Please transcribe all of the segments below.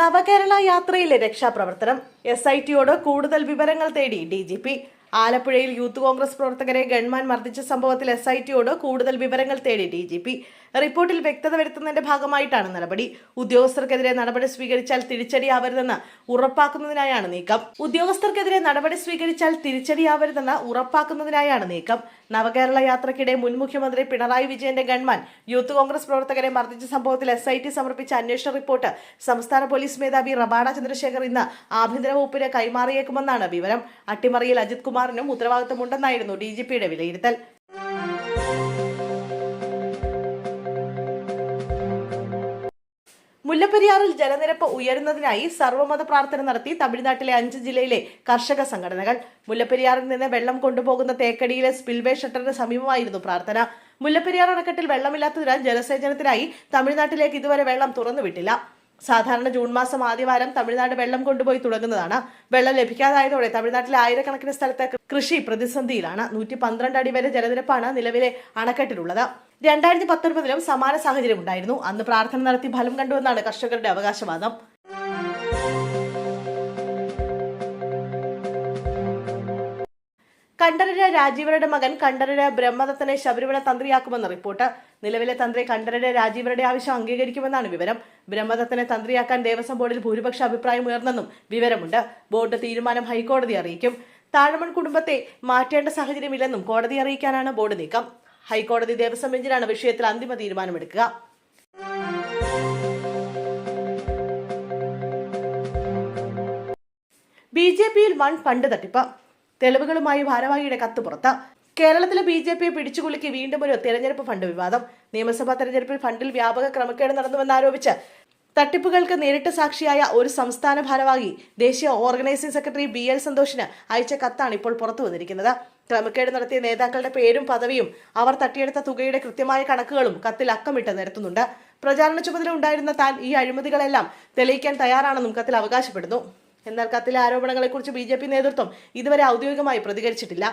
നവകേരള യാത്രയിലെ രക്ഷാപ്രവർത്തനം SITയോട് കൂടുതൽ വിവരങ്ങൾ തേടി DGP. ആലപ്പുഴയിൽ യൂത്ത് കോൺഗ്രസ് പ്രവർത്തകരെ ഗൺമാൻ മർദ്ദിച്ച സംഭവത്തിൽ SITയോട് കൂടുതൽ വിവരങ്ങൾ തേടി DGP. റിപ്പോർട്ടിൽ വ്യക്തത വരുത്തുന്നതിന്റെ ഭാഗമായിട്ടാണ് നടപടി. ഉദ്യോഗസ്ഥർക്കെതിരെ നടപടി സ്വീകരിച്ചാൽ തിരിച്ചടിയാവരുതെന്ന് ഉറപ്പാക്കുന്നതിനായാണ് നീക്കം. നവകേരള യാത്രയ്ക്കിടെ മുൻ മുഖ്യമന്ത്രി പിണറായി വിജയന്റെ ഗൺമാൻ യൂത്ത് കോൺഗ്രസ് പ്രവർത്തകരെ മർദ്ദിച്ച സംഭവത്തിൽ SIT സമർപ്പിച്ച അന്വേഷണ റിപ്പോർട്ട് സംസ്ഥാന പോലീസ് മേധാവി റബാഡ ചന്ദ്രശേഖർ ഇന്ന് ആഭ്യന്തര വകുപ്പിന് കൈമാറിയേക്കുമെന്നാണ് വിവരം. അട്ടിമറിയിൽ അജിത് കുമാറിനും ഉത്തരവാദിത്തമുണ്ടെന്നായിരുന്നു DGPയുടെ വിലയിരുത്തൽ. മുല്ലപ്പെരിയാറിൽ ജലനിരപ്പ് ഉയരുന്നതിനായി സർവ്വമത പ്രാർത്ഥന നടത്തി തമിഴ്നാട്ടിലെ 5 ജില്ലയിലെ കർഷക സംഘടനകൾ. മുല്ലപ്പെരിയാറിൽ നിന്ന് വെള്ളം കൊണ്ടുപോകുന്ന തേക്കടിയിലെ സ്പിൽവേ ഷട്ടറിന് സമീപമായിരുന്നു പ്രാർത്ഥന. മുല്ലപ്പെരിയാർ അണക്കെട്ടിൽ വെള്ളമില്ലാത്തതിനാൽ ജലസേചനത്തിനായി തമിഴ്നാട്ടിലേക്ക് ഇതുവരെ വെള്ളം തുറന്നുവിട്ടില്ല. സാധാരണ ജൂൺ മാസം ആദ്യവാരം തമിഴ്നാട് വെള്ളം കൊണ്ടുപോയി തുടങ്ങുന്നതാണ്. വെള്ളം ലഭിക്കാതായതോടെ തമിഴ്നാട്ടിലെ ആയിരക്കണക്കിന് സ്ഥലത്ത് കൃഷി പ്രതിസന്ധിയിലാണ്. 112 അടി വരെ ജലനിരപ്പാണ് നിലവിലെ അണക്കെട്ടിലുള്ളത്. 2019 സമാന സാഹചര്യം ഉണ്ടായിരുന്നു. അന്ന് പ്രാർത്ഥന നടത്തി ഫലം കണ്ടുവെന്നാണ് കർഷകരുടെ അവകാശവാദം. കണ്ഠരര് രാജീവരുടെ മകൻ കണ്ഠരര് ബ്രഹ്മദത്തനെ ശബരിമല തന്ത്രിയാക്കുമെന്ന് റിപ്പോർട്ട്. നിലവിലെ തന്ത്രി കണ്ഠരര് രാജീവരുടെ ആവശ്യം അംഗീകരിക്കുമെന്നാണ് വിവരം. ബ്രഹ്മദത്തനെ തന്ത്രിയാക്കാൻ ദേവസ്വം ബോർഡിൽ ഭൂരിപക്ഷ അഭിപ്രായം ഉയർന്നെന്നും വിവരമുണ്ട്. ബോർഡ് തീരുമാനം ഹൈക്കോടതി അറിയിക്കും. താഴമൺ കുടുംബത്തെ മാറ്റേണ്ട സാഹചര്യമില്ലെന്നും കോടതി അറിയിക്കാനാണ് ബോർഡ് നീക്കം. ഹൈക്കോടതി ദേവസ്വം ബെഞ്ചിനാണ് വിഷയത്തിൽ അന്തിമ തീരുമാനമെടുക്കുക. BJPയിൽ വൻ ഫണ്ട് തട്ടിപ്പ്. തെളിവുകളുമായി ഭാരവാഹിയുടെ കത്ത് പുറത്ത്. കേരളത്തിലെ BJPയെ പിടിച്ചുകുലുക്കി വീണ്ടും ഒരു തെരഞ്ഞെടുപ്പ് ഫണ്ട് വിവാദം. നിയമസഭാ തെരഞ്ഞെടുപ്പിൽ ഫണ്ടിൽ വ്യാപക ക്രമക്കേട് നടന്നുവെന്നാരോപിച്ച് തട്ടിപ്പുകൾക്ക് നേരിട്ട് സാക്ഷിയായ ഒരു സംസ്ഥാന ഭാരവാഹി ദേശീയ ഓർഗനൈസിംഗ് സെക്രട്ടറി BL സന്തോഷിന് അയച്ച കത്താണ് ഇപ്പോൾ പുറത്തു വന്നിരിക്കുന്നത്. ക്രമക്കേട് നടത്തിയ നേതാക്കളുടെ പേരും പദവിയും അവർ തട്ടിയെടുത്ത തുകയുടെ കൃത്യമായ കണക്കുകളും കത്തിൽ അക്കമിട്ട് നിരത്തുന്നുണ്ട്. പ്രചാരണ ചുമതല ഉണ്ടായിരുന്ന താൻ ഈ അഴിമതികളെല്ലാം തെളിയിക്കാൻ തയ്യാറാണെന്നും കത്തിൽ അവകാശപ്പെടുന്നു. എന്നാൽ കത്തിലെ ആരോപണങ്ങളെക്കുറിച്ച് BJP നേതൃത്വം ഇതുവരെ ഔദ്യോഗികമായി പ്രതികരിച്ചിട്ടില്ല.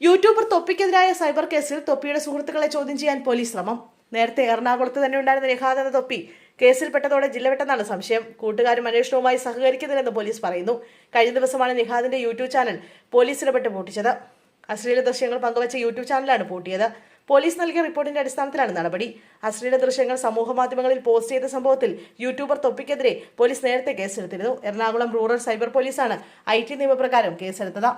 യൂട്യൂബർ തൊപ്പിക്കെതിരായ സൈബർ കേസിൽ തൊപ്പിയുടെ സുഹൃത്തുക്കളെ ചോദ്യം ചെയ്യാൻ പോലീസ് ശ്രമം. നേരത്തെ എറണാകുളത്ത് തന്നെ ഉണ്ടായിരുന്ന നിഹാദ് എന്ന തൊപ്പി കേസിൽപ്പെട്ടതോടെ ജില്ല വിട്ടെന്നാണ് സംശയം. കൂട്ടുകാരും അന്വേഷണവുമായി സഹകരിക്കുന്നില്ലെന്ന് പോലീസ് പറയുന്നു. കഴിഞ്ഞ ദിവസമാണ് നിഹാദിന്റെ യൂട്യൂബ് ചാനൽ പോലീസ് ഇടപെട്ട് പൂട്ടിച്ചത്. അശ്ലീല ദൃശ്യങ്ങൾ പങ്കുവച്ച യൂട്യൂബ് ചാനലാണ് പൂട്ടിയത്. പോലീസ് നൽകിയ റിപ്പോർട്ടിന്റെ അടിസ്ഥാനത്തിലാണ് നടപടി. അശ്ലീല ദൃശ്യങ്ങൾ സമൂഹമാധ്യമങ്ങളിൽ പോസ്റ്റ് ചെയ്ത സംഭവത്തിൽ യൂട്യൂബർ തൊപ്പിക്കെതിരെ പോലീസ് നേരത്തെ കേസെടുത്തിരുന്നു. എറണാകുളം റൂറൽ സൈബർ പോലീസാണ് IT നിയമപ്രകാരം കേസെടുത്തത്.